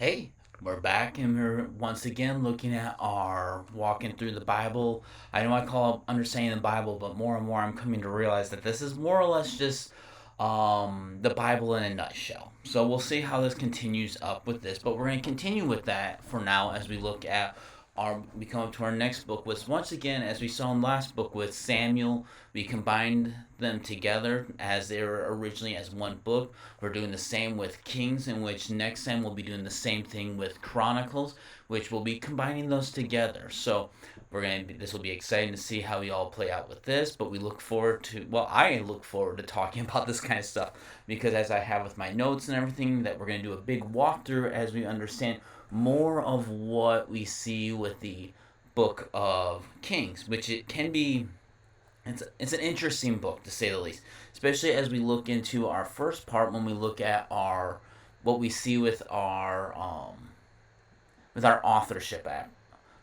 Hey, we're back and we're once again looking at our walking through the Bible. I know I call it understanding the Bible, but more and more I'm coming to realize that this is more or less just the Bible in a nutshell. So we'll see how this continues up with this, but we're going to continue with that for now as we look at we come up to our next book, which once again, as we saw in the last book with Samuel, we combined them together as they were originally as one book. We're doing the same with Kings, in which next time we'll be doing the same thing with Chronicles, which we'll be combining those together. So this will be exciting to see how we all play out with this, but we look forward to, well, I look forward to talking about this kind of stuff because as I have with my notes and everything, that we're going to do a big walkthrough as we understand more of what we see with the book of Kings, which it can be, it's an interesting book to say the least, especially as we look into our first part when we look at our what we see with our authorship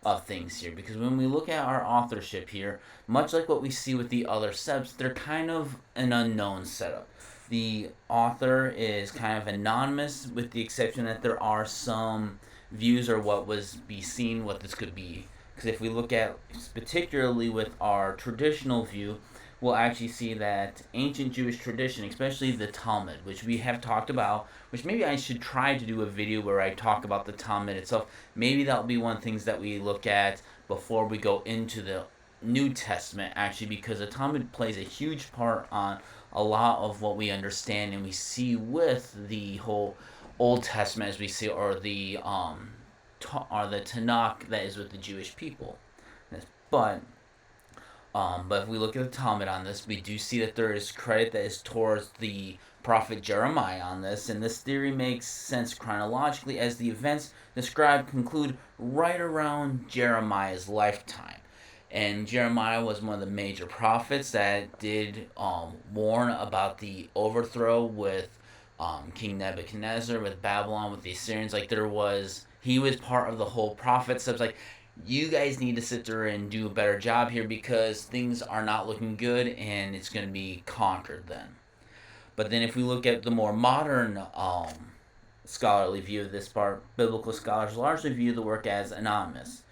of things here, because when we look at our authorship here, much like what we see with the other sebs, they're kind of an unknown setup. The author is kind of anonymous, with the exception that there are some views or what was be seen what this could be. Because if we look at particularly with our traditional view, we'll actually see that ancient Jewish tradition, especially the Talmud, which we have talked about, which maybe I should try to do a video where I talk about the Talmud itself. Maybe that'll be one of the things that we look at before we go into the New Testament, actually, because the Talmud plays a huge part on a lot of what we understand and we see with the whole Old Testament, as we see, or the Tanakh that is with the Jewish people. But but if we look at the Talmud on this, we do see that there is credit that is towards the prophet Jeremiah on this, and this theory makes sense chronologically as the events described conclude right around Jeremiah's lifetime. And Jeremiah was one of the major prophets that did warn about the overthrow with King Nebuchadnezzar, with Babylon, with the Assyrians. He was part of the whole prophet. So it's like, you guys need to sit there and do a better job here because things are not looking good and it's going to be conquered then. But then if we look at the more modern scholarly view of this part, biblical scholars largely view the work as anonymous.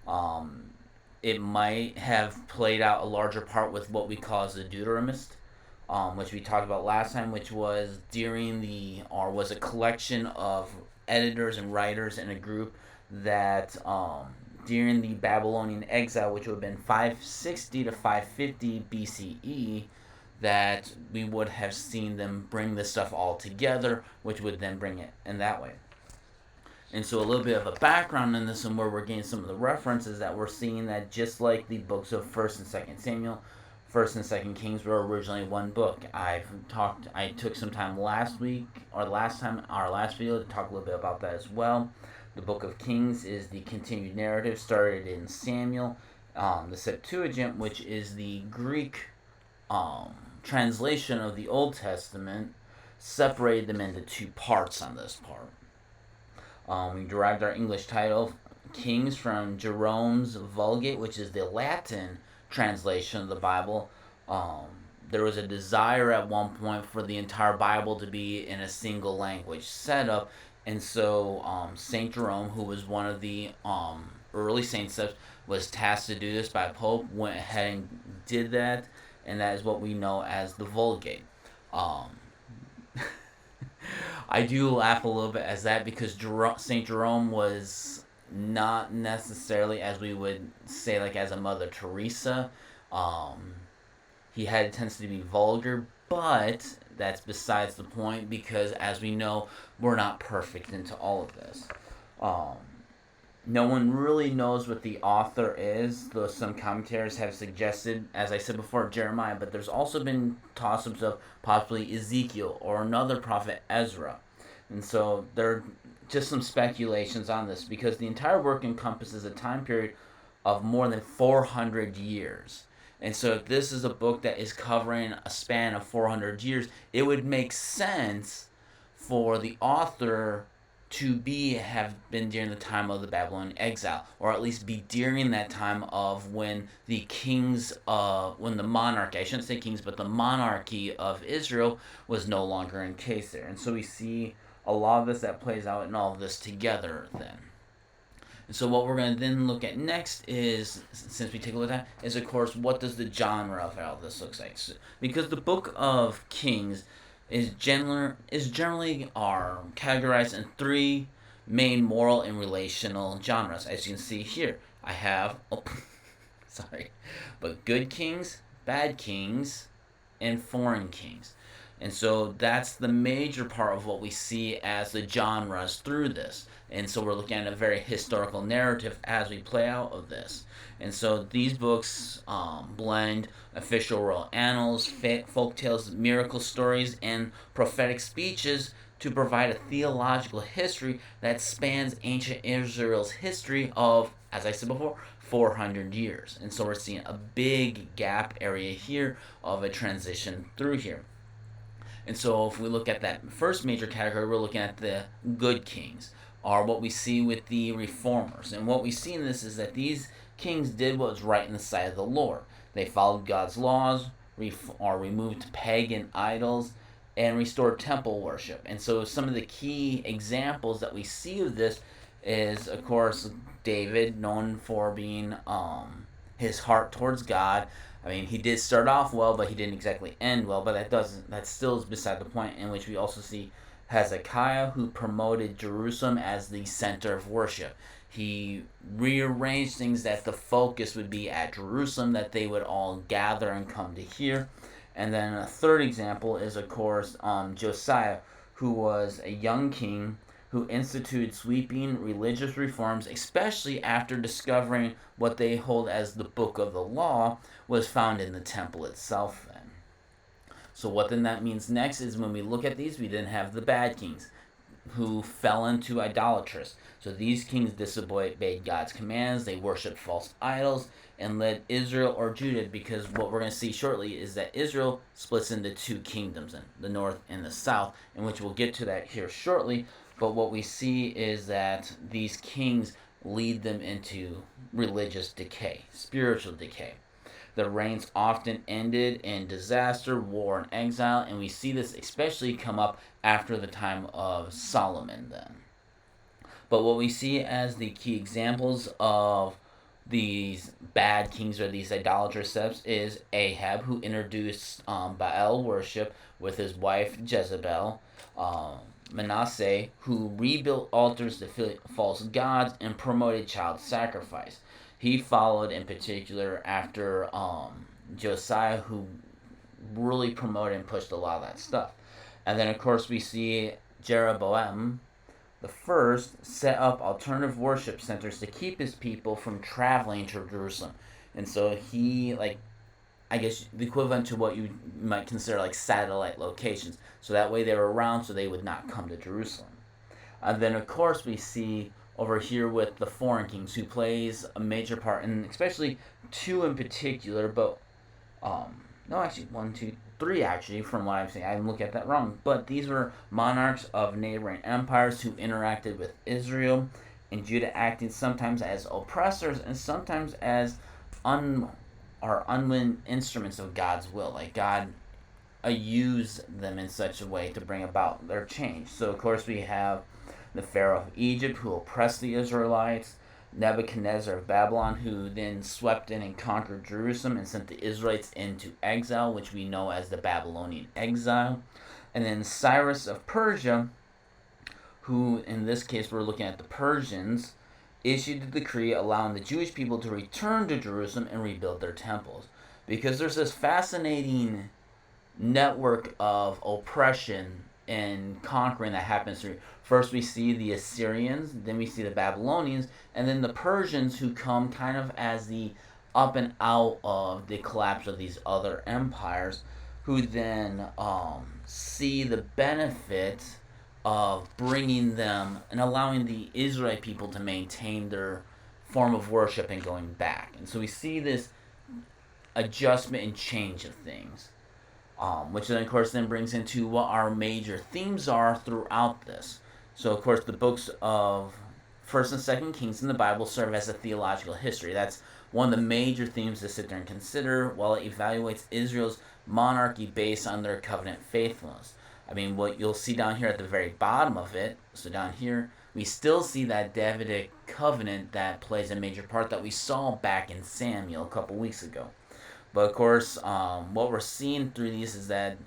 Um, it might have played out a larger part with what we call as the Deuteronomist, which we talked about last time, which was was a collection of editors and writers in a group that during the Babylonian exile, which would have been 560 to 550 BCE, that we would have seen them bring this stuff all together, which would then bring it in that way. And so a little bit of a background in this and where we're getting some of the references that we're seeing that just like the books of 1st and 2nd Samuel, 1st and 2nd Kings were originally one book. I took some time last week, or last time, our last video, to talk a little bit about that as well. The book of Kings is the continued narrative started in Samuel. The Septuagint, which is the Greek translation of the Old Testament, separated them into two parts on this part. We derived our English title, Kings, from Jerome's Vulgate, which is the Latin translation of the Bible. There was a desire at one point for the entire Bible to be in a single language setup, and so Saint Jerome, who was one of the early saints that was tasked to do this by Pope, went ahead and did that, and that is what we know as the Vulgate. Um, I do laugh a little bit as that because Saint Jerome was not necessarily, as we would say, like as a Mother Teresa. Um, he had a tendency to be vulgar, but that's besides the point because, as we know, we're not perfect into all of this. Um, no one really knows what the author is, though some commentators have suggested, as I said before, Jeremiah, but there's also been toss ups of possibly Ezekiel or another prophet, Ezra. And so there are just some speculations on this because the entire work encompasses a time period of more than 400 years. And so if this is a book that is covering a span of 400 years, it would make sense for the author to have been during the time of the Babylonian exile, or at least be during that time of when the kings, when the monarchy, I shouldn't say kings, but the monarchy of Israel was no longer in case there. And so we see a lot of this that plays out in all of this together then. And so what we're going to then look at next is, since we take a look at that, is of course what does the genre of all this looks like? So, because the Book of Kings generally are categorized in three main moral and relational genres. As you can see here, I have sorry, but good kings, bad kings, and foreign kings. And so that's the major part of what we see as the genres through this. And so we're looking at a very historical narrative as we play out of this. And so these books blend official royal annals, folk tales, miracle stories, and prophetic speeches to provide a theological history that spans ancient Israel's history of, as I said before, 400 years. And so we're seeing a big gap area here of a transition through here. And so if we look at that first major category, we're looking at the good kings, or what we see with the reformers. And what we see in this is that these kings did what was right in the sight of the Lord. They followed God's laws, or removed pagan idols, and restored temple worship. And so some of the key examples that we see of this is, of course, David, known for being his heart towards God. I mean, he did start off well, but he didn't exactly end well. But that still is beside the point. In which we also see Hezekiah, who promoted Jerusalem as the center of worship. He rearranged things that the focus would be at Jerusalem, that they would all gather and come to hear. And then a third example is, of course, Josiah, who was a young king who instituted sweeping religious reforms, especially after discovering what they hold as the book of the law was found in the temple itself then. So what then that means next is when we look at these, we then have the bad kings who fell into idolatry. So these kings disobeyed God's commands, they worshipped false idols, and led Israel or Judah, because what we're going to see shortly is that Israel splits into two kingdoms, the north and the south, in which we'll get to that here shortly. But what we see is that these kings lead them into religious decay, spiritual decay. Their reigns often ended in disaster, war, and exile, and we see this especially come up after the time of Solomon then. But what we see as the key examples of these bad kings or these idolatrous steps is Ahab, who introduced Baal worship with his wife Jezebel. Manasseh, who rebuilt altars to false gods and promoted child sacrifice. He followed in particular after Josiah, who really promoted and pushed a lot of that stuff. And then, of course, we see Jeroboam the first set up alternative worship centers to keep his people from traveling to Jerusalem. And so he, I guess the equivalent to what you might consider like satellite locations. So that way they were around so they would not come to Jerusalem. And then, of course, we see over here with the foreign kings, who plays a major part, and especially two in particular, but no, actually, 1, 2, 3 actually, from what I'm saying. I didn't look at that wrong. But these were monarchs of neighboring empires who interacted with Israel and Judah, acting sometimes as oppressors and sometimes as unwilling instruments of God's will. Like God used them in such a way to bring about their change. So, of course, we have the Pharaoh of Egypt, who oppressed the Israelites, Nebuchadnezzar of Babylon, who then swept in and conquered Jerusalem and sent the Israelites into exile, which we know as the Babylonian exile. And then Cyrus of Persia, who in this case we're looking at the Persians, issued a decree allowing the Jewish people to return to Jerusalem and rebuild their temples. Because there's this fascinating network of oppression and conquering that happens through. First we see the Assyrians, then we see the Babylonians, and then the Persians, who come kind of as the up and out of the collapse of these other empires, who then see the benefit of bringing them and allowing the Israelite people to maintain their form of worship and going back. And so we see this adjustment and change of things. Which then, of course, then brings into what our major themes are throughout this. So, of course, the books of 1st and 2nd Kings in the Bible serve as a theological history. That's one of the major themes to sit there and consider while it evaluates Israel's monarchy based on their covenant faithfulness. I mean, what you'll see down here at the very bottom of it, so down here, we still see that Davidic covenant that plays a major part that we saw back in Samuel a couple weeks ago. But of course, what we're seeing through these is that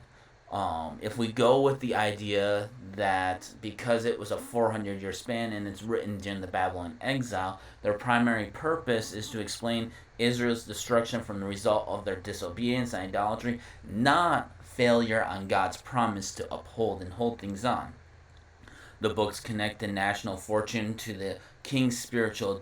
if we go with the idea that because it was a 400-year span and it's written during the Babylon exile, their primary purpose is to explain Israel's destruction from the result of their disobedience and idolatry, not failure on God's promise to uphold and hold things on. The books connect the national fortune to the king's spiritual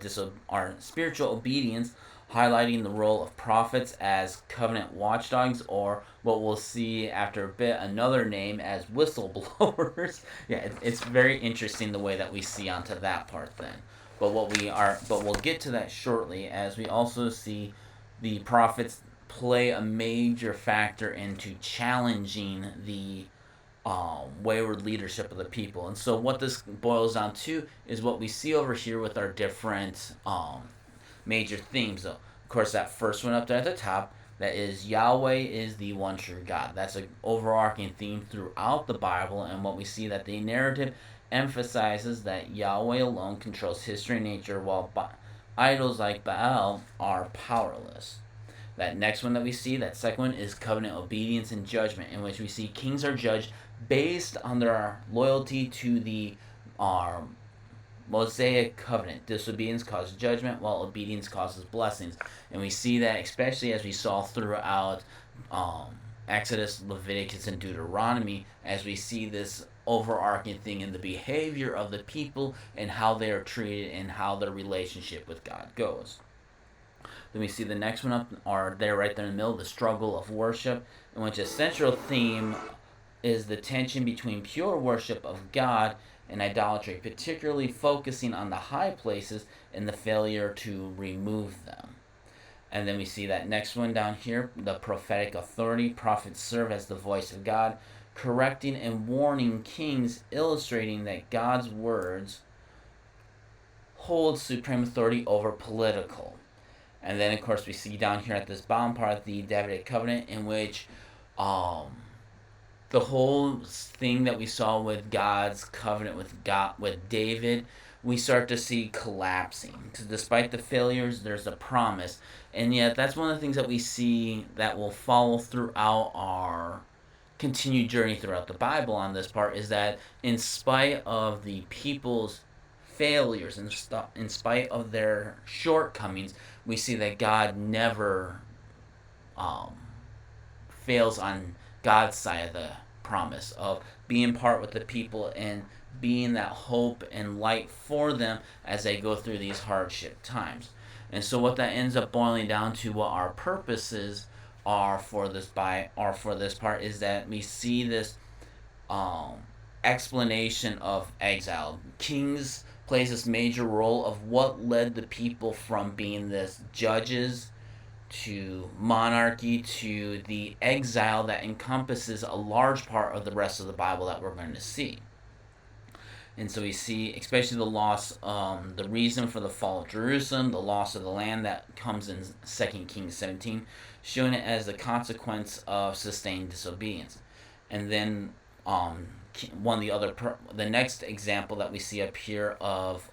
obedience, highlighting the role of prophets as covenant watchdogs, or what we'll see after a bit, another name as whistleblowers. Yeah, it's very interesting the way that we see onto that part then. But we'll get to that shortly, as we also see the prophets play a major factor into challenging the wayward leadership of the people. And so what this boils down to is what we see over here with our different major themes. So, of course, that first one up there at the top, that is Yahweh is the one true God. That's an overarching theme throughout the Bible, and what we see that the narrative emphasizes that Yahweh alone controls history and nature, while idols like Baal are powerless. That next one that we see, that second one, is covenant obedience and judgment, in which we see kings are judged based on their loyalty to the Mosaic covenant. Disobedience causes judgment, while obedience causes blessings. And we see that especially as we saw throughout Exodus, Leviticus, and Deuteronomy, as we see this overarching thing in the behavior of the people and how they are treated and how their relationship with God goes. Then we see the next one up, or there right there in the middle, the struggle of worship, in which a central theme is the tension between pure worship of God and idolatry, particularly focusing on the high places and the failure to remove them. And then we see that next one down here, the prophetic authority. Prophets serve as the voice of God, correcting and warning kings, illustrating that God's words hold supreme authority over political. And then, of course, we see down here at this bottom part the Davidic covenant, in which the whole thing that we saw with God's covenant with David, we start to see collapsing. Because despite the failures, there's a promise. And yet, that's one of the things that we see that will follow throughout our continued journey throughout the Bible on this part, is that in spite of the people's failures, in spite of their shortcomings, we see that God never fails on God's side of the promise of being part with the people and being that hope and light for them as they go through these hardship times. And so what that ends up boiling down to, what our purposes are for this part, is that we see this explanation of exile. Kings plays this major role of what led the people from being this judges to monarchy to the exile that encompasses a large part of the rest of the Bible that we're going to see. And so we see especially the loss, the reason for the fall of Jerusalem, the loss of the land that comes in 2 Kings 17, showing it as the consequence of sustained disobedience. And then the next example that we see up here of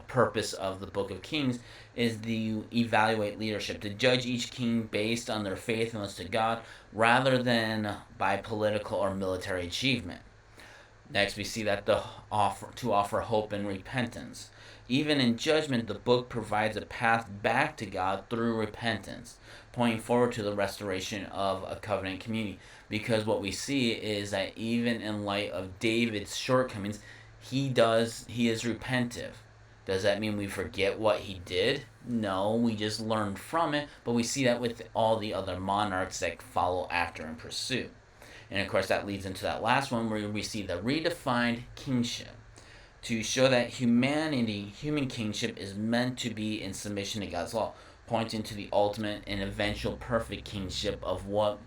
purpose of the Book of Kings is the evaluate leadership, to judge each king based on their faithfulness to God rather than by political or military achievement. Next, we see that to offer hope and repentance. Even in judgment, the book provides a path back to God through repentance, pointing forward to the restoration of a covenant community. Because what we see is that even in light of David's shortcomings, he is repentive. Does that mean we forget what he did? No, we just learn from it, but we see that with all the other monarchs that follow after and pursue. And of course, that leads into that last one where we see the redefined kingship, to show that human kingship is meant to be in submission to God's law, pointing to the ultimate and eventual perfect kingship of what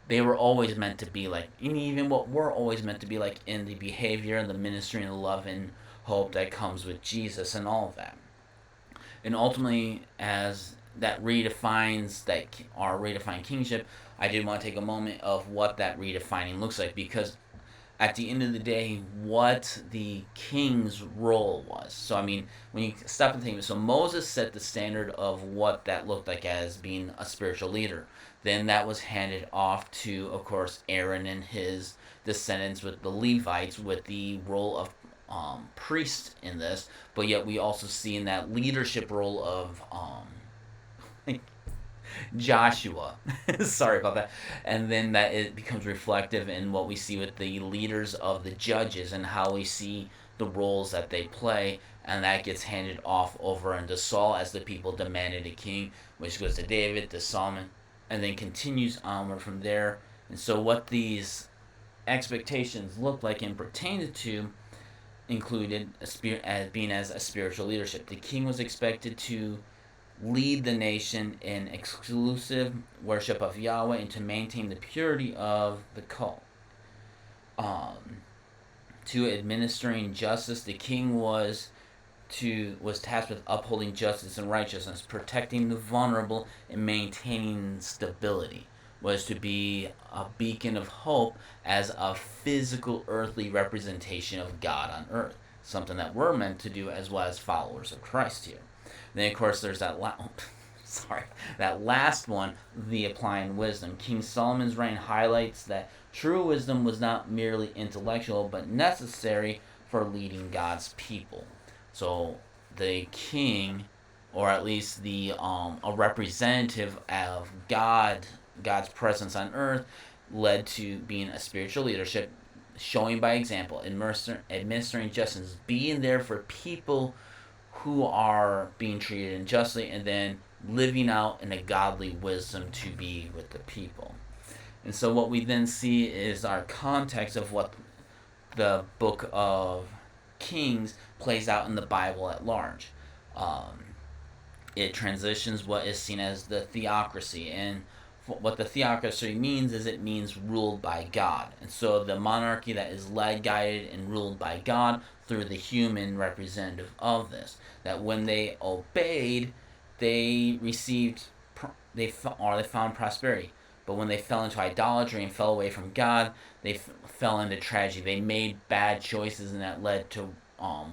they were always meant to be like, and even what we're always meant to be like in the behavior and the ministry and the love and hope that comes with Jesus and all of that. And ultimately, as that redefines our redefined kingship, I did want to take a moment of what that redefining looks like, because at the end of the day what the king's role was. So I mean, when you stop and think, so Moses set the standard of what that looked like as being a spiritual leader. Then that was handed off to, of course, Aaron and his descendants with the Levites with the role of priest in this. But yet we also see in that leadership role of Joshua. Sorry about that. And then that it becomes reflective in what we see with the leaders of the judges and how we see the roles that they play. And that gets handed off over into Saul as the people demanded a king, which goes to David, to Solomon, and then continues onward from there. And so, what these expectations look like and pertained to included as being as a spiritual leadership. The king was expected to lead the nation in exclusive worship of Yahweh and to maintain the purity of the cult. To administering justice, the king was tasked with upholding justice and righteousness, protecting the vulnerable, and maintaining stability. Was to be a beacon of hope as a physical earthly representation of God on earth, something that we're meant to do as well as followers of Christ here. And then of course there's that last one, the applying wisdom. King Solomon's reign highlights that true wisdom was not merely intellectual but necessary for leading God's people. So the king, or at least the a representative of God's presence on earth, led to being a spiritual leadership, showing by example, administering justice, being there for people who are being treated unjustly, and then living out in a godly wisdom to be with the people. And so what we then see is our context of what the book of Kings plays out in the Bible at large. It transitions what is seen as the theocracy, and what the theocracy means is it means ruled by God. And so the monarchy that is led, guided, and ruled by God through the human representative of this. That when they obeyed, they received, they found prosperity. But when they fell into idolatry and fell away from God, they fell into tragedy. They made bad choices, and that led to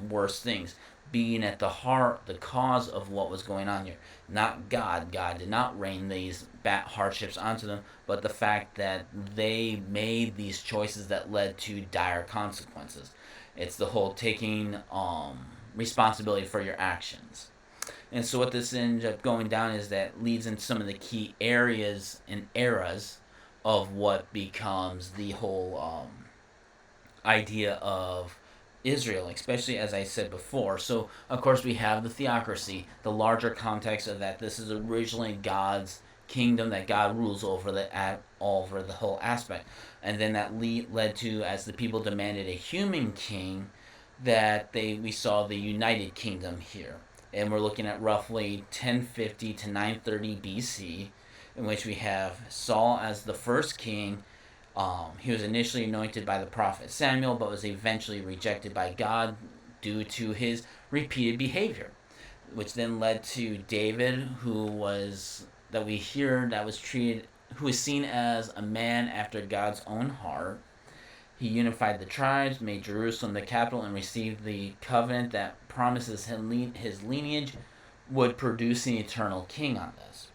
worse things. Being at the heart, the cause of what was going on here. Not God. God did not rain these bad hardships onto them, but the fact that they made these choices that led to dire consequences. It's the whole taking responsibility for your actions. And so what this ends up going down is that leads into some of the key areas and eras of what becomes the whole idea of Israel, especially as I said before. So, of course, we have the theocracy, the larger context of that. This is originally God's kingdom that God rules over over the whole aspect, and then that led to, as the people demanded a human king, that we saw the United Kingdom here, and we're looking at roughly 1050 to 930 BC, in which we have Saul as the first king. He was initially anointed by the prophet Samuel, but was eventually rejected by God due to his repeated behavior, which then led to David, who was seen as a man after God's own heart. He unified the tribes, made Jerusalem the capital, and received the covenant that promises his lineage would produce an eternal king on this,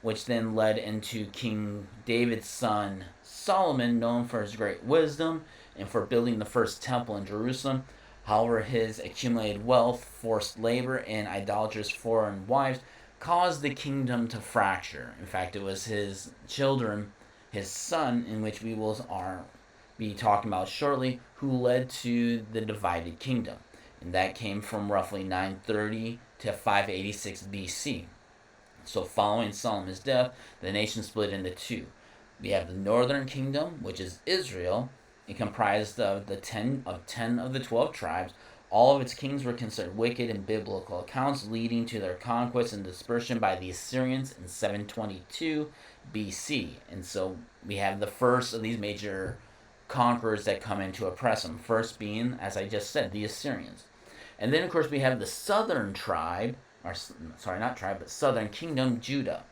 which then led into King David's son Solomon, known for his great wisdom and for building the first temple in Jerusalem. However, his accumulated wealth, forced labor, and idolatrous foreign wives caused the kingdom to fracture. In fact, it was his children, his son, in which we will be talking about shortly, who led to the divided kingdom. And that came from roughly 930 to 586 BC. So following Solomon's death, the nation split into two. We have the northern kingdom, which is Israel, and comprised of the 10 of the 12 tribes. All of its kings were considered wicked in biblical accounts, leading to their conquest and dispersion by the Assyrians in 722 BC. And so we have the first of these major conquerors that come in to oppress them. First being, as I just said, the Assyrians. And then, of course, we have the southern tribe, southern kingdom, Judah.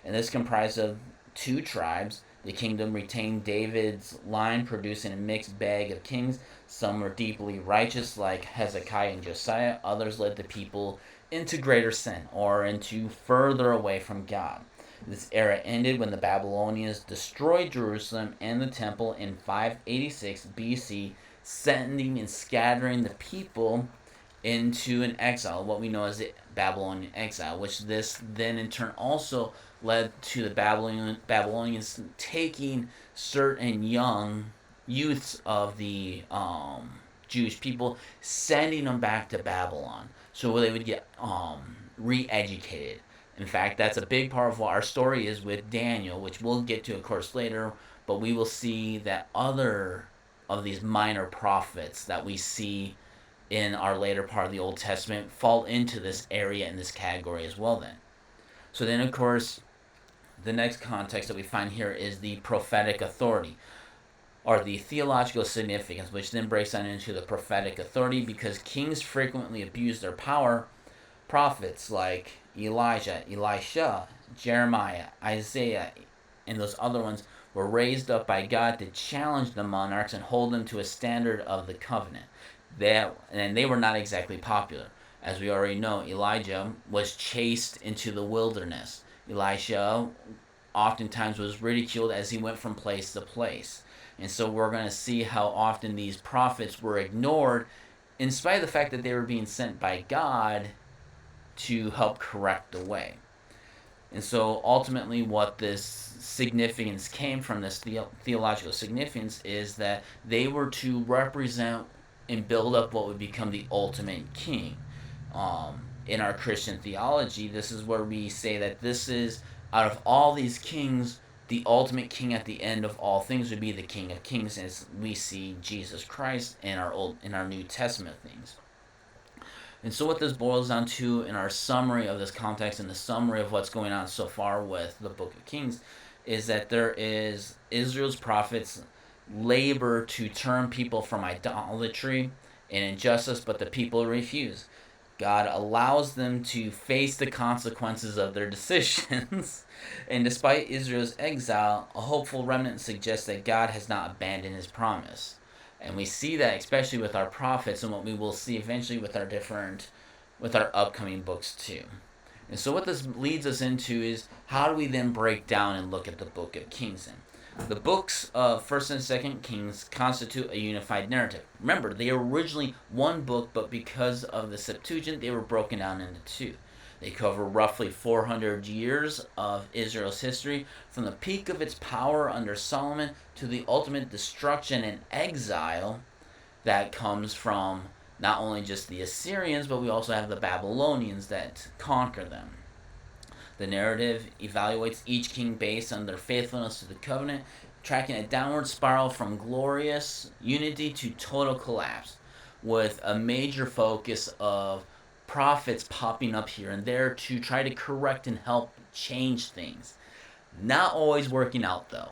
And this comprised of two tribes, The kingdom retained David's line, producing a mixed bag of kings. Some were deeply righteous, like Hezekiah and Josiah. Others led the people into greater sin or into further away from God. This era ended when the Babylonians destroyed Jerusalem and the temple in 586 BC, sending and scattering the people into an exile, what we know as the Babylonian exile, which this then in turn also led to the Babylonians taking certain young youths of the Jewish people, sending them back to Babylon so they would get re-educated. In fact, that's a big part of what our story is with Daniel, which we'll get to, of course, later. But we will see that other of these minor prophets that we see in our later part of the Old Testament fall into this area in this category as well then. So then, of course, the next context that we find here is the prophetic authority or the theological significance, which then breaks down into the prophetic authority because kings frequently abuse their power. Prophets like Elijah, Elisha, Jeremiah, Isaiah, and those other ones were raised up by God to challenge the monarchs and hold them to a standard of the covenant. They were not exactly popular. As we already know, Elijah was chased into the wilderness. Elisha oftentimes was ridiculed as he went from place to place. And so we're going to see how often these prophets were ignored in spite of the fact that they were being sent by God to help correct the way. And so ultimately what this significance came from, this theological significance, is that they were to represent and build up what would become the ultimate king. In our Christian theology, this is where we say that this is, out of all these kings, the ultimate king at the end of all things would be the King of Kings, as we see Jesus Christ in our New Testament things. And so what this boils down to in our summary of this context and the summary of what's going on so far with the Book of Kings is that there is Israel's prophets labor to turn people from idolatry and injustice, but the people refuse. God allows them to face the consequences of their decisions. And despite Israel's exile, a hopeful remnant suggests that God has not abandoned his promise. And we see that especially with our prophets and what we will see eventually with our upcoming books too. And so what this leads us into is how do we then break down and look at the Book of Kings then? The books of 1st and 2nd Kings constitute a unified narrative. Remember, they were originally one book, but because of the Septuagint, they were broken down into two. They cover roughly 400 years of Israel's history, from the peak of its power under Solomon to the ultimate destruction and exile that comes from not only just the Assyrians, but we also have the Babylonians that conquer them. The narrative evaluates each king based on their faithfulness to the covenant, tracking a downward spiral from glorious unity to total collapse, with a major focus of prophets popping up here and there to try to correct and help change things. Not always working out though.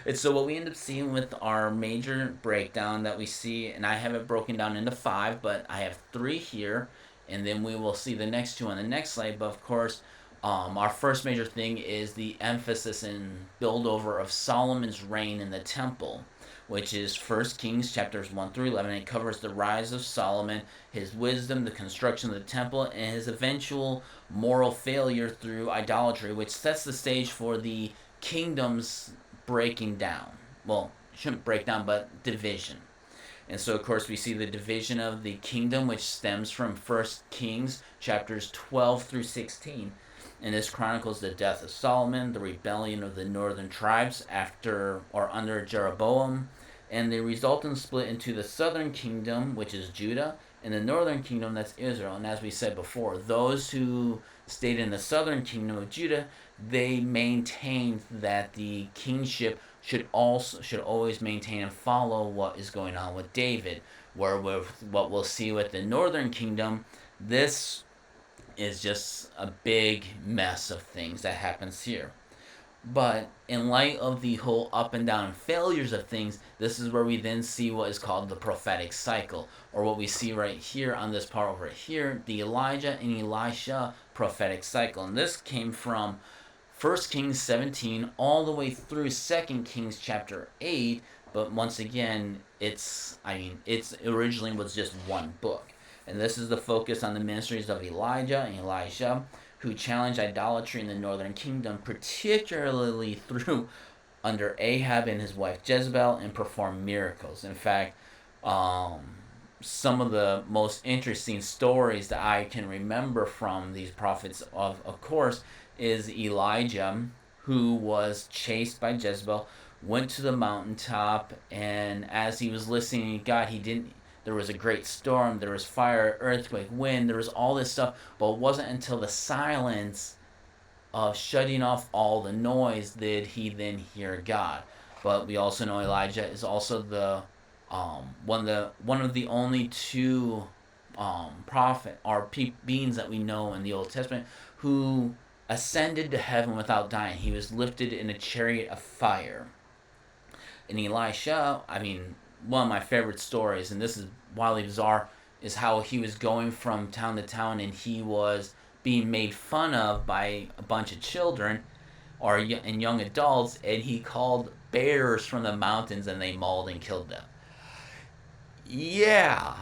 And so what we end up seeing with our major breakdown that we see, and I have it broken down into 5, but I have 3 here, and then we will see the next 2 on the next slide. But of course, our first major thing is the emphasis and build over of Solomon's reign in the temple, which is 1 Kings chapters 1 through 11. It covers the rise of Solomon, his wisdom, the construction of the temple, and his eventual moral failure through idolatry, which sets the stage for the kingdom's breaking down. Well, shouldn't break down, but division. And so, of course, we see the division of the kingdom, which stems from 1 Kings chapters 12 through 16. And this chronicles the death of Solomon, the rebellion of the northern tribes after or under Jeroboam, and the resultant split into the southern kingdom, which is Judah, and the northern kingdom, that's Israel. And as we said before, those who stayed in the southern kingdom of Judah, they maintained that the kingship should always maintain and follow what is going on with David. Where with what we'll see with the northern kingdom, this is just a big mess of things that happens here. But in light of the whole up and down failures of things, this is where we then see what is called the prophetic cycle, or what we see right here on this part over here, the Elijah and Elisha prophetic cycle. And this came from 1 Kings 17 all the way through 2 Kings chapter 8, but once again, it's originally was just one book. And this is the focus on the ministries of Elijah and Elisha, who challenged idolatry in the northern kingdom, particularly through under Ahab and his wife Jezebel, and performed miracles. In fact, some of the most interesting stories that I can remember from these prophets, of course, is Elijah, who was chased by Jezebel, went to the mountaintop, and as he was listening to God, there was a great storm, there was fire, earthquake, wind, there was all this stuff, but it wasn't until the silence of shutting off all the noise did he then hear God. But we also know Elijah is also the one of the only two prophet or beings that we know in the Old Testament who ascended to heaven without dying. He was lifted in a chariot of fire. And Elisha, one of my favorite stories, and this is wildly bizarre, is how he was going from town to town and he was being made fun of by a bunch of children and young adults, and he called bears from the mountains and they mauled and killed them. Yeah.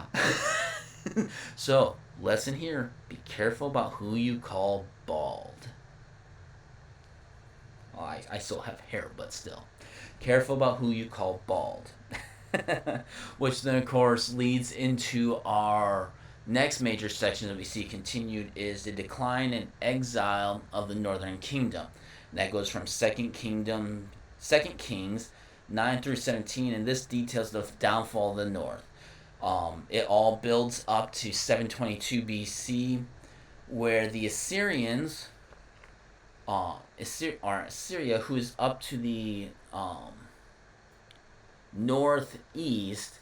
So, lesson here, be careful about who you call bald. Well, I still have hair, but still. Careful about who you call bald. Which then, of course, leads into our next major section that we see continued is the decline and exile of the northern kingdom. And that goes from 2 Kings 9 through 17, and this details the downfall of the north. It all builds up to 722 BC, where the Assyrians, Assyria, who is up to the northeast,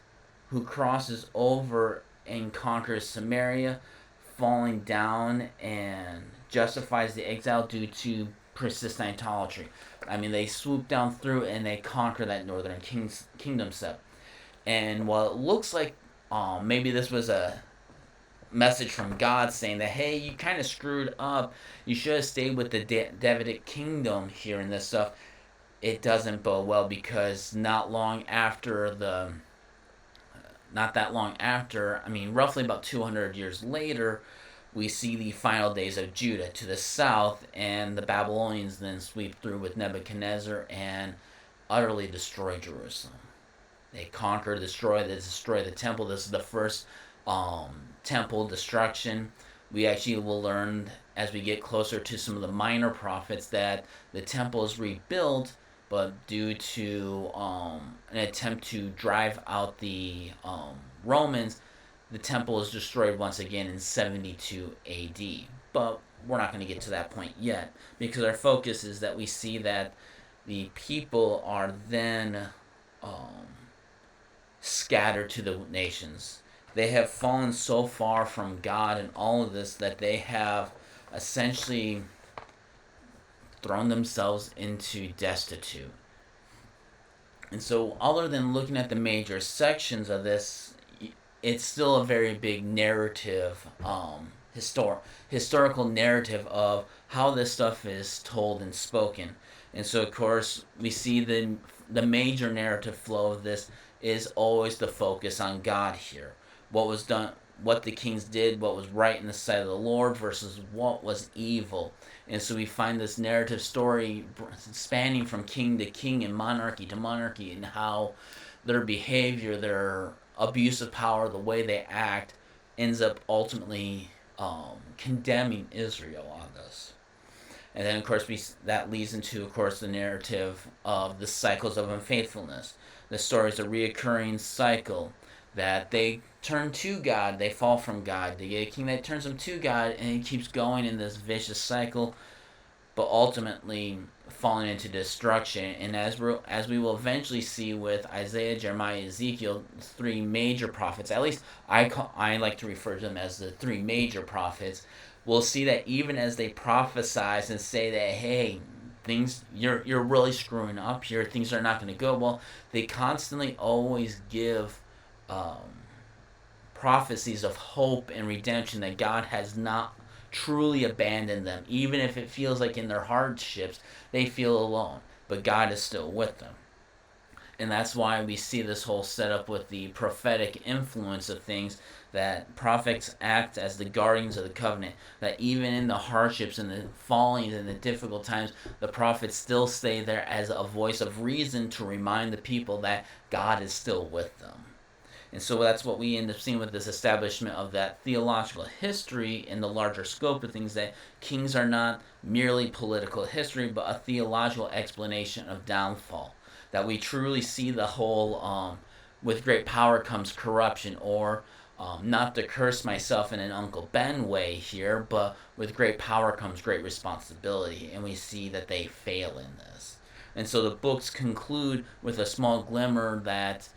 who crosses over and conquers Samaria, falling down and justifies the exile due to persistent idolatry. They swoop down through and they conquer that northern kingdom set. And while it looks like maybe this was a message from God saying that, hey, you kind of screwed up, you should have stayed with the Davidic kingdom here and this stuff, it doesn't bode well, because not that long after, roughly about 200 years later, we see the final days of Judah to the south, and the Babylonians then sweep through with Nebuchadnezzar and utterly destroy Jerusalem. They conquer, destroy the temple. This is the first temple destruction. We actually will learn as we get closer to some of the minor prophets that the temple is rebuilt, but due to an attempt to drive out the Romans, the temple is destroyed once again in 72 AD. But we're not going to get to that point yet, because our focus is that we see that the people are then scattered to the nations. They have fallen so far from God and all of this that they have essentially thrown themselves into destitute. And so, other than looking at the major sections of this, it's still a very big narrative, historical narrative of how this stuff is told and spoken. And so, of course, we see the major narrative flow of this is always the focus on God here. What was done, what the kings did, what was right in the sight of the Lord versus what was evil. And so we find this narrative story spanning from king to king and monarchy to monarchy, and how their behavior, their abuse of power, the way they act, ends up ultimately condemning Israel on this. And then, of course, that leads into, of course, the narrative of the cycles of unfaithfulness. The story is a reoccurring cycle that they turn to God, they fall from God. They get a king that turns them to God, and it keeps going in this vicious cycle, but ultimately falling into destruction. And as we will eventually see with Isaiah, Jeremiah, Ezekiel, three major prophets, at least I like to refer to them as the three major prophets, we'll see that even as they prophesize and say that, hey, things you're really screwing up here, things are not going to go well, they constantly always give prophecies of hope and redemption, that God has not truly abandoned them. Even if it feels like in their hardships, they feel alone. But God is still with them. And that's why we see this whole setup with the prophetic influence of things, that prophets act as the guardians of the covenant, that even in the hardships and the fallings and the difficult times, the prophets still stay there as a voice of reason to remind the people that God is still with them. And so that's what we end up seeing with this establishment of that theological history in the larger scope of things, that kings are not merely political history, but a theological explanation of downfall. That we truly see the whole with great power comes corruption, or not to curse myself in an Uncle Ben way here, but with great power comes great responsibility, and we see that they fail in this. And so the books conclude with a small glimmer that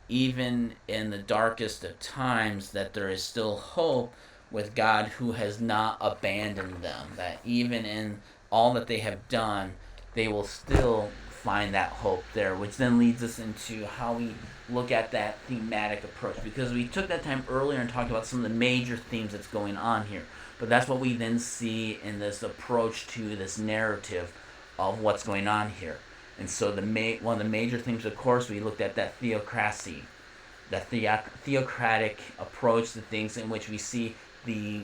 even in the darkest of times, that there is still hope with God, who has not abandoned them. That even in all that they have done, they will still find that hope there, which then leads us into how we look at that thematic approach, because we took that time earlier and talked about some of the major themes that's going on here, but that's what we then see in this approach to this narrative of what's going on here. And so one of the major themes, of course, we looked at that theocracy, that theocratic approach to things, in which we see the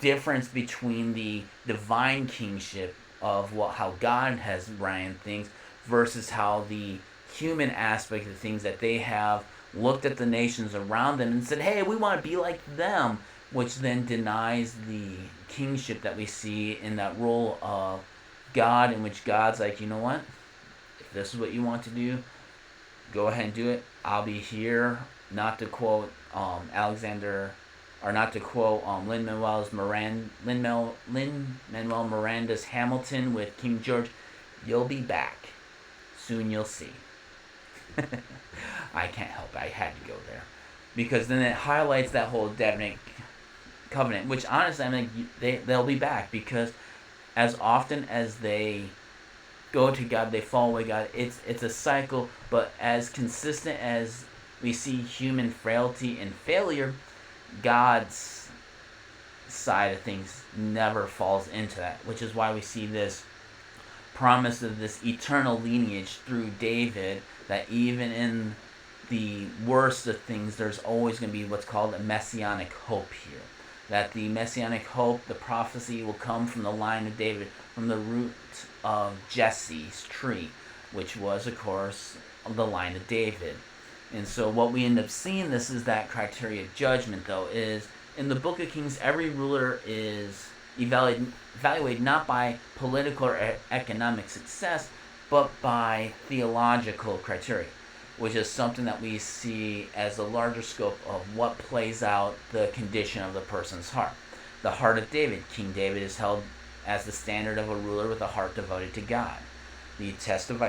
difference between the divine kingship of how God has ran things versus how the human aspect of things, that they have looked at the nations around them and said, hey, we want to be like them, which then denies the kingship that we see in that role of God, in which God's like, you know what? If this is what you want to do, go ahead and do it. I'll be here. Not to quote Lin-Manuel Miranda's Hamilton with King George, you'll be back. Soon you'll see. I can't help it. I had to go there. Because then it highlights that whole Davidic covenant, which honestly, I mean, they'll be back, because as often as they go to God, they fall away God. It's a cycle, but as consistent as we see human frailty and failure, God's side of things never falls into that, which is why we see this promise of this eternal lineage through David, that even in the worst of things, there's always going to be what's called a messianic hope here. That the messianic hope, the prophecy, will come from the line of David, from the root of Jesse's tree, which was, of course, the line of David. And so what we end up seeing, this is that criteria of judgment, though, is in the Book of Kings, every ruler is evaluated not by political or economic success, but by theological criteria, which is something that we see as a larger scope of what plays out the condition of the person's heart. The heart of David. King David is held as the standard of a ruler with a heart devoted to God. The test of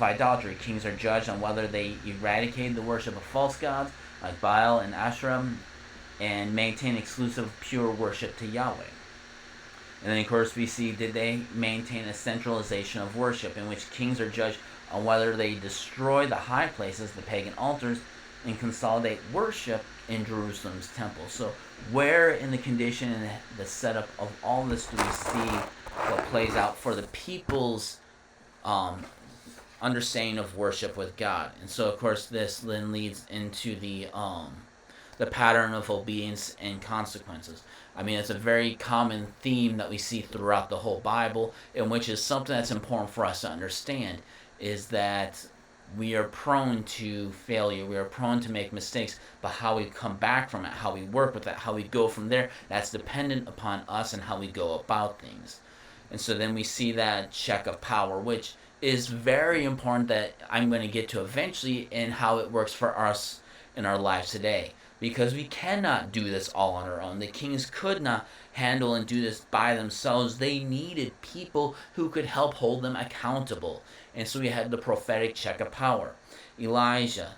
idolatry. Kings are judged on whether they eradicate the worship of false gods like Baal and Asherah, and maintain exclusive pure worship to Yahweh. And then, of course, we see, did they maintain a centralization of worship, in which kings are judged on whether they destroy the high places, the pagan altars, and consolidate worship in Jerusalem's temple. So where in the condition and the setup of all this do we see what plays out for the people's understanding of worship with God? And so, of course, this then leads into the pattern of obedience and consequences. I mean, it's a very common theme that we see throughout the whole Bible, and which is something that's important for us to understand, is that we are prone to failure, we are prone to make mistakes, but how we come back from it, how we work with it, how we go from there, that's dependent upon us and how we go about things. And so then we see that check of power, which is very important, that I'm going to get to eventually, in how it works for us in our lives today. Because we cannot do this all on our own. The kings could not handle and do this by themselves. They needed people who could help hold them accountable. And so we had the prophetic check of power. Elijah,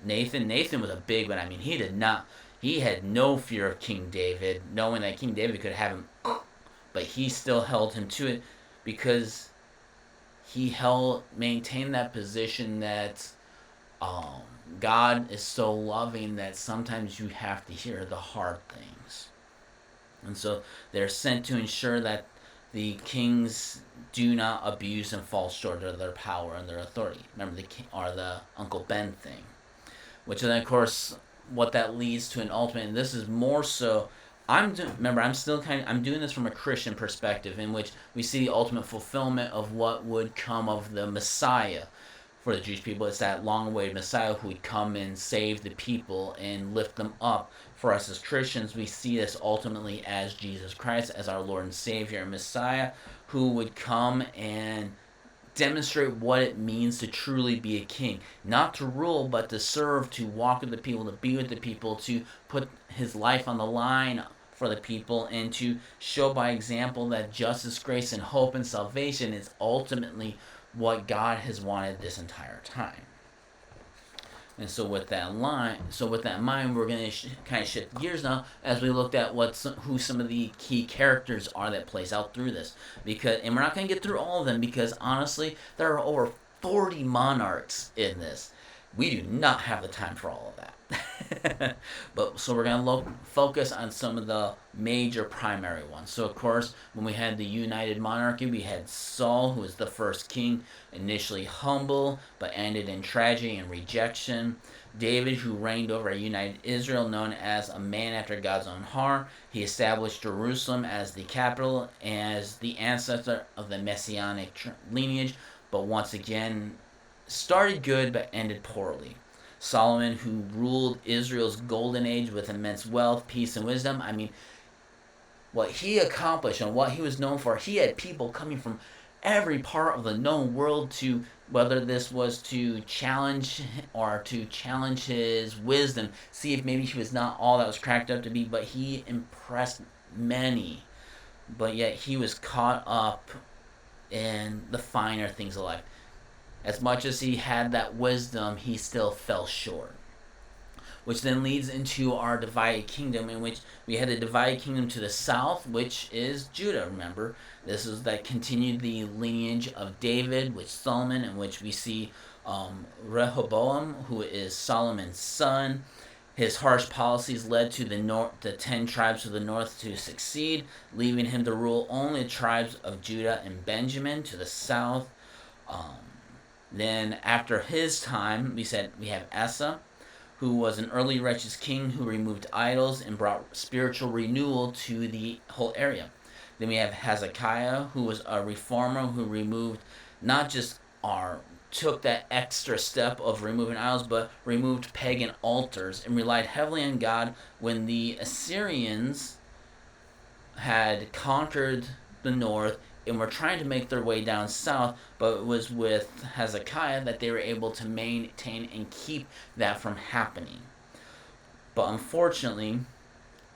Nathan. Nathan was a big one. I mean, he had no fear of King David, knowing that King David could have him, but he still held him to it, because he maintained that position that Um, God is so loving that sometimes you have to hear the hard things. And so they're sent to ensure that the kings do not abuse and fall short of their power and their authority. Remember the king, or the Uncle Ben thing, which then of course what that leads to an ultimate. And this is more so. Remember, I'm still I'm doing this from a Christian perspective, in which we see the ultimate fulfillment of what would come of the Messiah for the Jewish people. It's that long-awaited Messiah who would come and save the people and lift them up. For us as Christians, we see this ultimately as Jesus Christ, as our Lord and Savior and Messiah, who would come and demonstrate what it means to truly be a king. Not to rule, but to serve, to walk with the people, to be with the people, to put his life on the line for the people, and to show by example that justice, grace, and hope and salvation is ultimately what God has wanted this entire time. And so with that in mind, we're going to kind of shift gears now as we looked at who some of the key characters are that plays out through this. And we're not going to get through all of them, because honestly, there are over 40 monarchs in this. We do not have the time for all of that. But so we're going to focus on some of the major primary ones. So of course, when we had the United Monarchy, we had Saul, who was the first king, initially humble but ended in tragedy and rejection. David, who reigned over a united Israel, known as a man after God's own heart. He established Jerusalem as the capital, as the ancestor of the messianic lineage, but once again started good but ended poorly. Solomon, who ruled Israel's golden age with immense wealth, peace, and wisdom. I mean, what he accomplished and what he was known for, he had people coming from every part of the known world to, whether this was to challenge his wisdom, see if maybe he was not all that was cracked up to be, but he impressed many. But yet he was caught up in the finer things of life. As much as he had that wisdom, he still fell short. Which then leads into our divided kingdom, in which we had the divided kingdom to the south, which is Judah, remember. This is that continued the lineage of David with Solomon, in which we see Rehoboam, who is Solomon's son. His harsh policies led to the 10 tribes of the north to succeed, leaving him to rule only the tribes of Judah and Benjamin to the south. Then after his time, we have Asa, who was an early righteous king who removed idols and brought spiritual renewal to the whole area. Then we have Hezekiah, who was a reformer who removed not just took that extra step of removing idols, but removed pagan altars and relied heavily on God when the Assyrians had conquered the north and were trying to make their way down south, but it was with Hezekiah that they were able to maintain and keep that from happening. But unfortunately,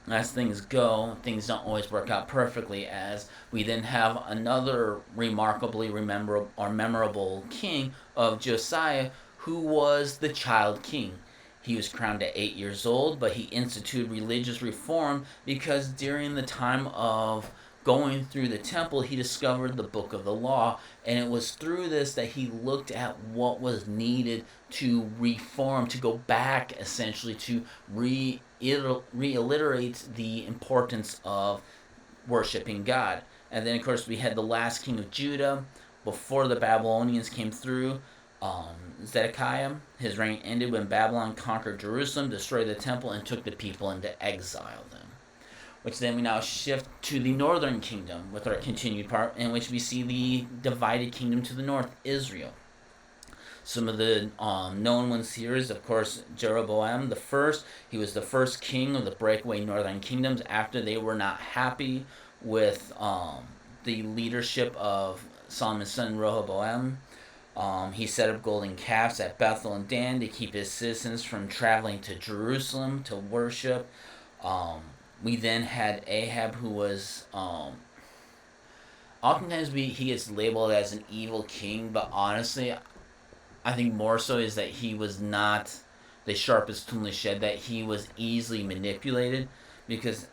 as things go, things don't always work out perfectly, as we then have another remarkably memorable king of Josiah, who was the child king. He was crowned at 8 years old, but he instituted religious reform because during the time of going through the temple, he discovered the book of the law, and it was through this that he looked at what was needed to reform, to go back essentially to reiterate the importance of worshiping God. And then, of course, we had the last king of Judah before the Babylonians came through. Zedekiah. His reign ended when Babylon conquered Jerusalem, destroyed the temple, and took the people into exile. Which then we now shift to the northern kingdom with our continued part, in which we see the divided kingdom to the north, Israel. Some of the known ones here is, of course, Jeroboam the first. He was the first king of the breakaway northern kingdoms after they were not happy with the leadership of Solomon's son Rehoboam. He set up golden calves at Bethel and Dan to keep his citizens from traveling to Jerusalem to worship. We then had Ahab, who was oftentimes he gets labeled as an evil king, but honestly, I think more so is that he was not the sharpest tool in the shed, that he was easily manipulated, because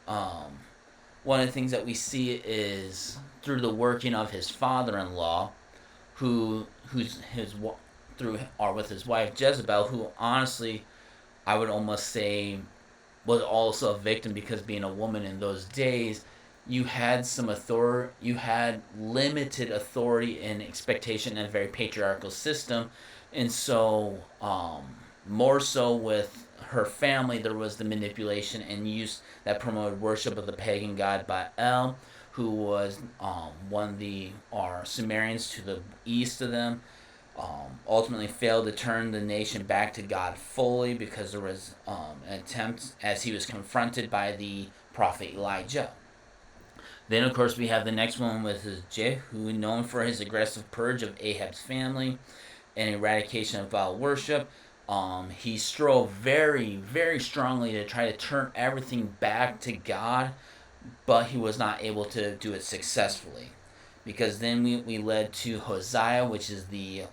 one of the things that we see is through the working of his father-in-law, whose through or with his wife Jezebel, who honestly I would almost say was also a victim, because being a woman in those days, you had some authority, you had limited authority and expectation in a very patriarchal system. And so more so with her family, there was the manipulation and use that promoted worship of the pagan god Baal, who was one of the Sumerians to the east of them. Ultimately failed to turn the nation back to God fully, because there was an attempt as he was confronted by the prophet Elijah. Then, of course, we have the next one with his Jehu, known for his aggressive purge of Ahab's family and eradication of Baal worship. He strove very, very strongly to try to turn everything back to God, but he was not able to do it successfully. Because then we led to Hosea, which is the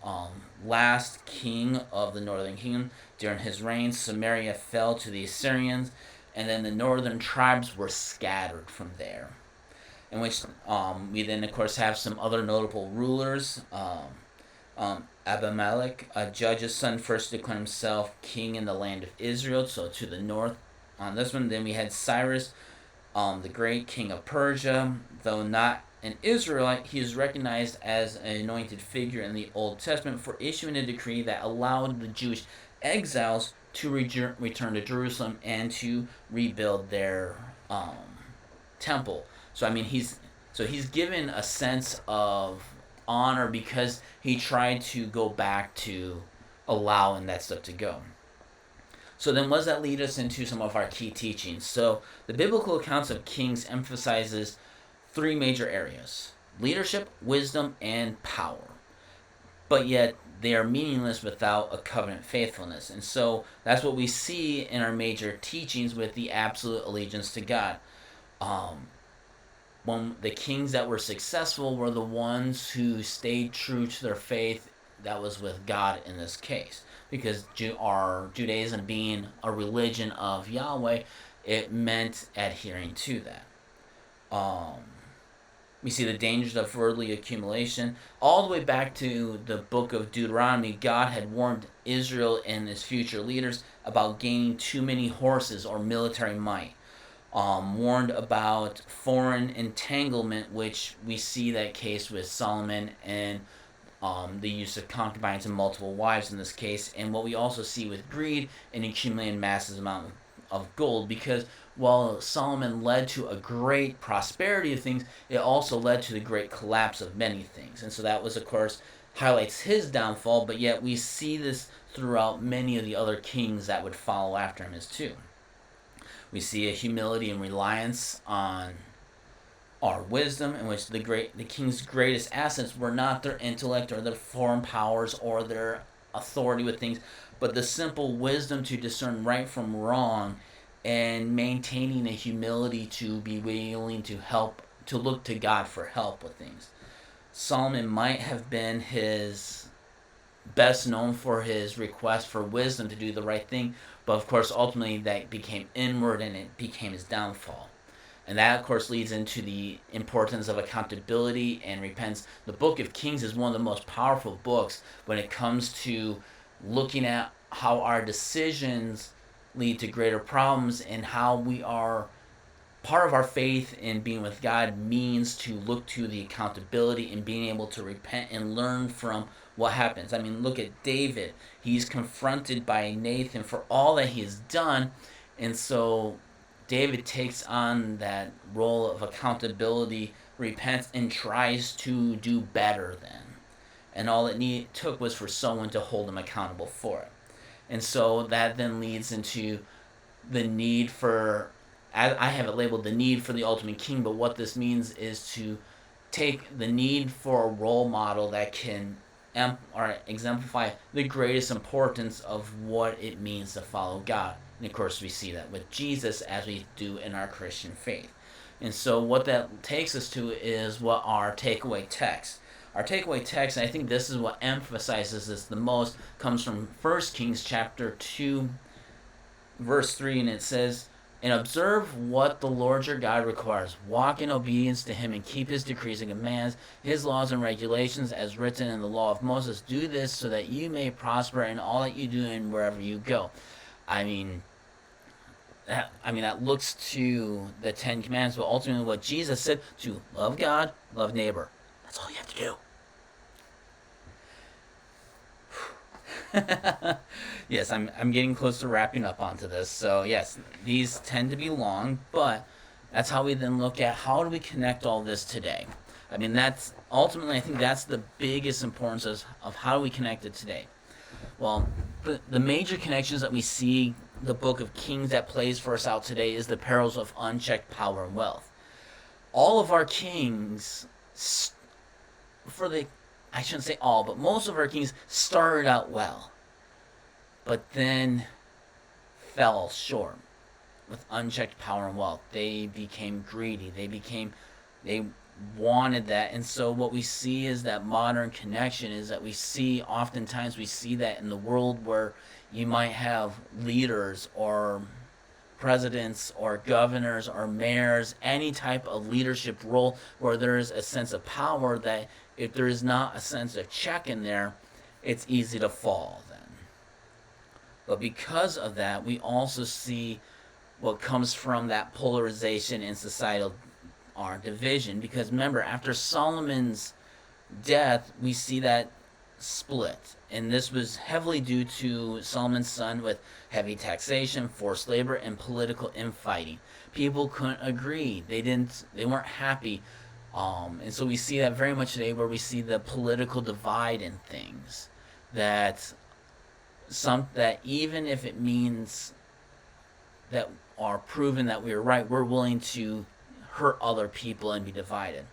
last king of the northern kingdom. During his reign, Samaria fell to the Assyrians, and then the northern tribes were scattered from there. In which we then, of course, have some other notable rulers. Abimelech, a judge's son, first declared himself king in the land of Israel, so to the north on this one. Then we had Cyrus, the great king of Persia. Though not an Israelite, he is recognized as an anointed figure in the Old Testament for issuing a decree that allowed the Jewish exiles to return to Jerusalem and to rebuild their temple. So I mean, he's given a sense of honor because he tried to go back to allowing that stuff to go. So then what does that lead us into some of our key teachings? So the biblical accounts of kings emphasizes three major areas: leadership, wisdom, and power. But yet they are meaningless without a covenant faithfulness. And so that's what we see in our major teachings with the absolute allegiance to God. When the kings that were successful were the ones who stayed true to their faith that was with God in this case. Because our Judaism being a religion of Yahweh, it meant adhering to that. We see the dangers of worldly accumulation. All the way back to the book of Deuteronomy, God had warned Israel and his future leaders about gaining too many horses or military might. Warned about foreign entanglement, which we see that case with Solomon and the use of concubines and multiple wives in this case, and what we also see with greed and accumulating massive amount of gold, because while Solomon led to a great prosperity of things, it also led to the great collapse of many things. And so that was, of course, highlights his downfall, but yet we see this throughout many of the other kings that would follow after him as too. We see a humility and reliance on our wisdom, in which the king's greatest assets were not their intellect or their foreign powers or their authority with things, but the simple wisdom to discern right from wrong, and maintaining a humility to be willing to help, to look to God for help with things. Solomon might have been his best known for his request for wisdom to do the right thing, but of course ultimately that became inward and it became his downfall. And that, of course, leads into the importance of accountability and repentance. The Book of Kings is one of the most powerful books when it comes to looking at how our decisions lead to greater problems, and how we are, part of our faith in being with God means to look to the accountability and being able to repent and learn from what happens. I mean, look at David. He's confronted by Nathan for all that he has done, and so David takes on that role of accountability, repents, and tries to do better than. And all it took was for someone to hold him accountable for it. And so that then leads into the need for, I have it labeled the need for the ultimate king, but what this means is to take the need for a role model that can exemplify the greatest importance of what it means to follow God. And of course we see that with Jesus, as we do in our Christian faith. And so what that takes us to is what our takeaway text. Our takeaway text, and I think this is what emphasizes this the most, comes from 1 Kings chapter 2, verse 3, and it says, and observe what the Lord your God requires. Walk in obedience to him and keep his decrees and commands, his laws and regulations as written in the law of Moses. Do this so that you may prosper in all that you do and wherever you go. I mean, that looks to the Ten Commandments, but ultimately what Jesus said, to love God, love neighbor. That's all you have to do. Yes, I'm getting close to wrapping up onto this. So yes, these tend to be long, but that's how we then look at how do we connect all this today. I mean, that's ultimately, I think that's the biggest importance of how do we connect it today. Well, the major connections that we see the book of Kings that plays for us out today is the perils of unchecked power and wealth. All of our kings, I shouldn't say all, but most of our kings started out well, but then fell short with unchecked power and wealth. They became greedy. They wanted that. And so what we see is that modern connection is that oftentimes we see that in the world where you might have leaders or presidents or governors or mayors, any type of leadership role where there's a sense of power that if there is not a sense of check in there, it's easy to fall then. But because of that, we also see what comes from that polarization in societal division. Because remember, after Solomon's death, we see that split. And this was heavily due to Solomon's son with heavy taxation, forced labor, and political infighting. People couldn't agree. They weren't happy. And so we see that very much today where we see the political divide in things. That even if it means that are proven that we are right, we're willing to hurt other people and be divided.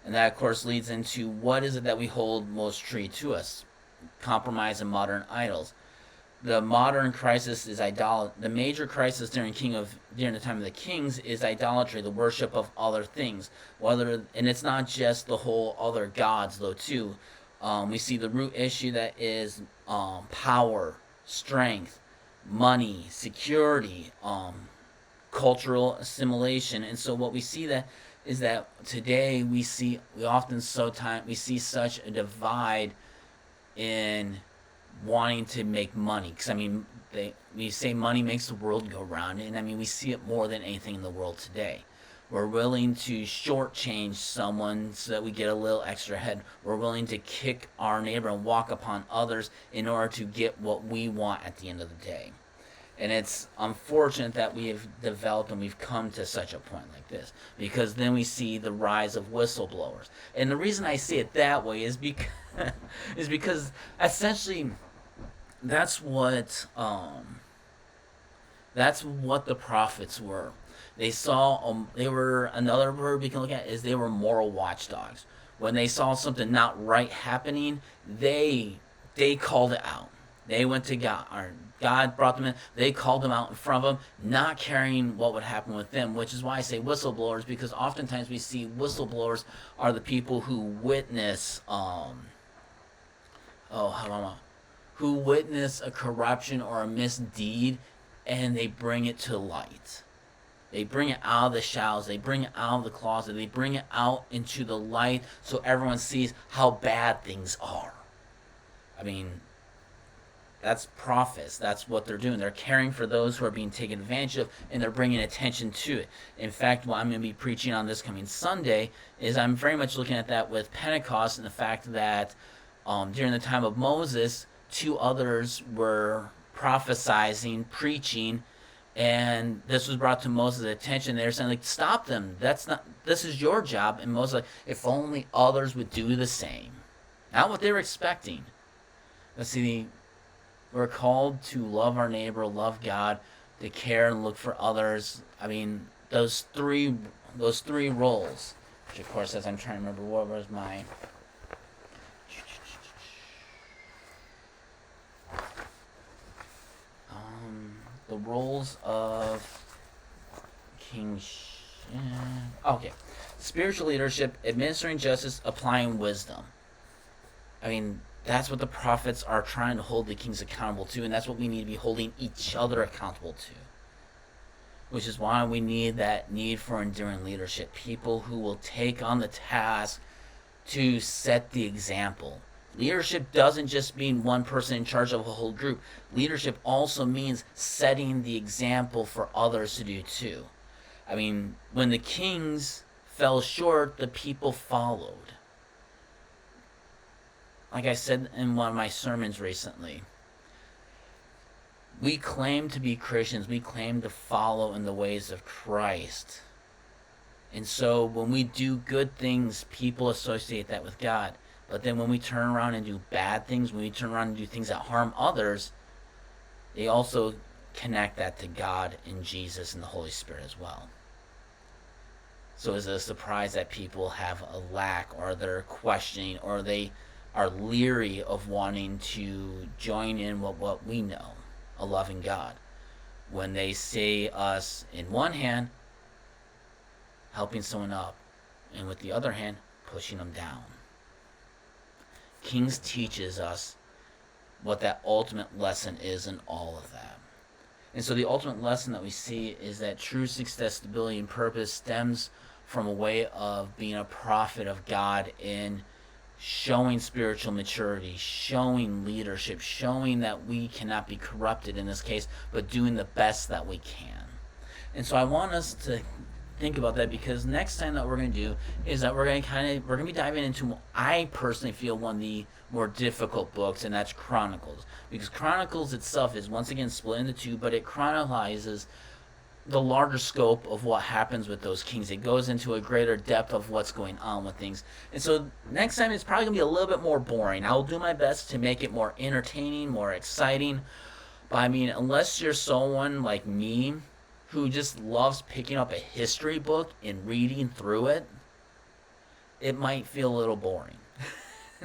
And that, of course, leads into what is it that we hold most true to us? Compromise and modern idols. The modern crisis is idolatry. The major crisis during the time of the kings is idolatry, the worship of other things. And it's not just the whole other gods, though, too. We see the root issue that is power, strength, money, security, cultural assimilation. And so what we see is that today we see such a divide in wanting to make money. Because we say money makes the world go round, and we see it more than anything in the world today. We're willing to shortchange someone so that we get a little extra head. We're willing to kick our neighbor and walk upon others in order to get what we want at the end of the day. And it's unfortunate that we have developed and we've come to such a point like this, because then we see the rise of whistleblowers. And the reason I see it that way is because essentially that's what the prophets were. Another word we can look at is they were moral watchdogs. When they saw something not right happening, they called it out. They went to God, or God brought them in. They called them out in front of them, not caring what would happen with them, which is why I say whistleblowers, because oftentimes we see whistleblowers are the people who witness, who witness a corruption or a misdeed, and they bring it to light. They bring it out of the shadows. They bring it out of the closet. They bring it out into the light so everyone sees how bad things are. That's prophets. That's what they're doing. They're caring for those who are being taken advantage of, and they're bringing attention to it. In fact, what I'm going to be preaching on this coming Sunday is I'm very much looking at that with Pentecost and the fact that during the time of Moses, 2 others were prophesizing, preaching, and this was brought to Moses' attention. They're saying, stop them. This is your job. And Moses if only others would do the same. Not what they were expecting. Let's see, we're called to love our neighbor, love God, to care and look for others. Those three roles, which of course, as I'm trying to remember, what was my... the roles of kingship. Okay. Spiritual leadership, administering justice, applying wisdom. That's what the prophets are trying to hold the kings accountable to, and that's what we need to be holding each other accountable to. which is why we need that need for enduring leadership. People who will take on the task to set the example. Leadership doesn't just mean one person in charge of a whole group. Leadership also means setting the example for others to do too. I mean, when the kings fell short, the people followed. Like I said in one of my sermons recently, we claim to be Christians. We claim to follow in the ways of Christ. And so when we do good things, people associate that with God. But then when we turn around and do bad things, when we turn around and do things that harm others, they also connect that to God and Jesus and the Holy Spirit as well. So is it a surprise that people have a lack, or they're questioning, or they are leery of wanting to join in with what we know, a loving God, when they see us, in one hand, helping someone up, and with the other hand, pushing them down? Kings teaches us what that ultimate lesson is in all of that. And so the ultimate lesson that we see is that true success, stability, and purpose stems from a way of being a prophet of God in showing spiritual maturity, showing leadership, showing that we cannot be corrupted in this case, but doing the best that we can. And so I want us to think about that, because next time that we're going to do is that we're going to be diving into, I personally feel, one of the more difficult books, and that's Chronicles, because Chronicles itself is once again split into two, but it chronicles the larger scope of what happens with those kings. It goes into a greater depth of what's going on with things. And so next time it's probably going to be a little bit more boring. I'll do my best to make it more entertaining, more exciting. But I mean, unless you're someone like me who just loves picking up a history book and reading through it, it might feel a little boring.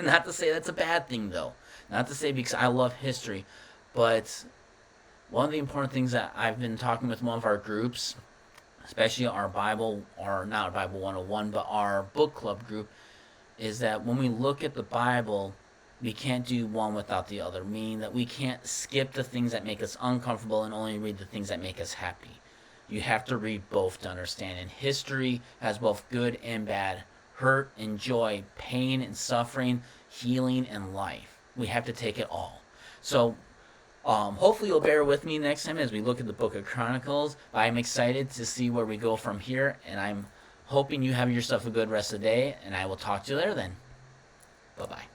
Not to say that's a bad thing, though. Not to say, because I love history, but one of the important things that I've been talking with one of our groups, especially our Bible, or not Bible 101, but our book club group, is that when we look at the Bible, we can't do one without the other, meaning that we can't skip the things that make us uncomfortable and only read the things that make us happy. You have to read both to understand. And history has both good and bad, hurt and joy, pain and suffering, healing and life. We have to take it all. So hopefully you'll bear with me next time as we look at the Book of Chronicles. I'm excited to see where we go from here, and I'm hoping you have yourself a good rest of the day, and I will talk to you later then. Bye-bye.